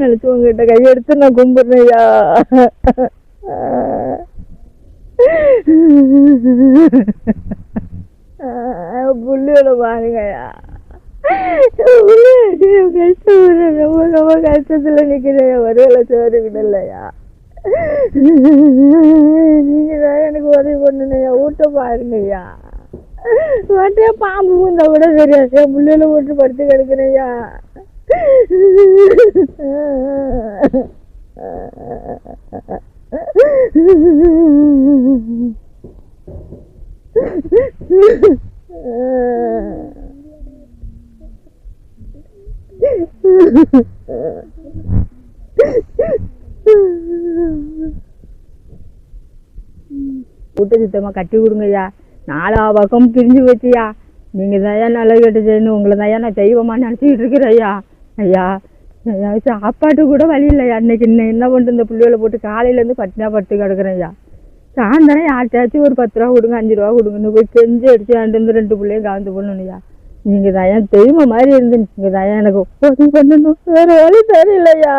நினைச்சு உங்ககிட்ட கையெடுத்து நான் கும்பிடுறேன்யா. புள்ளியோட பாருங்கய்யா, ரொம்ப கஷ்டத்துல நிக்கிறேன். ஒருவேளை சோறு விடலையா, நீங்க தான் எனக்கு உதவி பண்ணணையா. ஊட்ட பாருங்கய்யா, வாட்டியா பாம்பு பூந்தா கூட தெரியாது, என் புள்ளையில போட்டு படுத்து கிடக்குறையா. ஊட்ட சுத்தமா கட்டி கொடுங்கய்யா. 4 பக்கம் பிரிஞ்சு போச்சியா. நீங்க தாயா நல்லது கெட்டு செய்யணும். உங்களை தாயா நான் தெய்வமா நினச்சிக்கிட்டு இருக்கிறேன் ஐயா. ஐயா ஐயா சாப்பாட்டு கூட வழி இல்லையா. இன்னைக்கு என்ன பண்ணிட்டு இந்த பிள்ளைகளை போட்டு காலையிலேருந்து பட்டினா பட்டு கிடக்குறேன் ஐயா. சாயந்தரம் யார்ட்டாச்சும் ஒரு 10 ரூபா கொடுங்க, 5 ரூபா கொடுங்கன்னு போய் செஞ்சு அடிச்சு ரெண்டு 2 பிள்ளையும் கலந்து பண்ணணும்யா. நீங்க தாயா தெய்வம் மாதிரி இருந்து நீங்க தாயா எனக்கு உதவி பண்ணணும். வேற வழி தெரியலையா.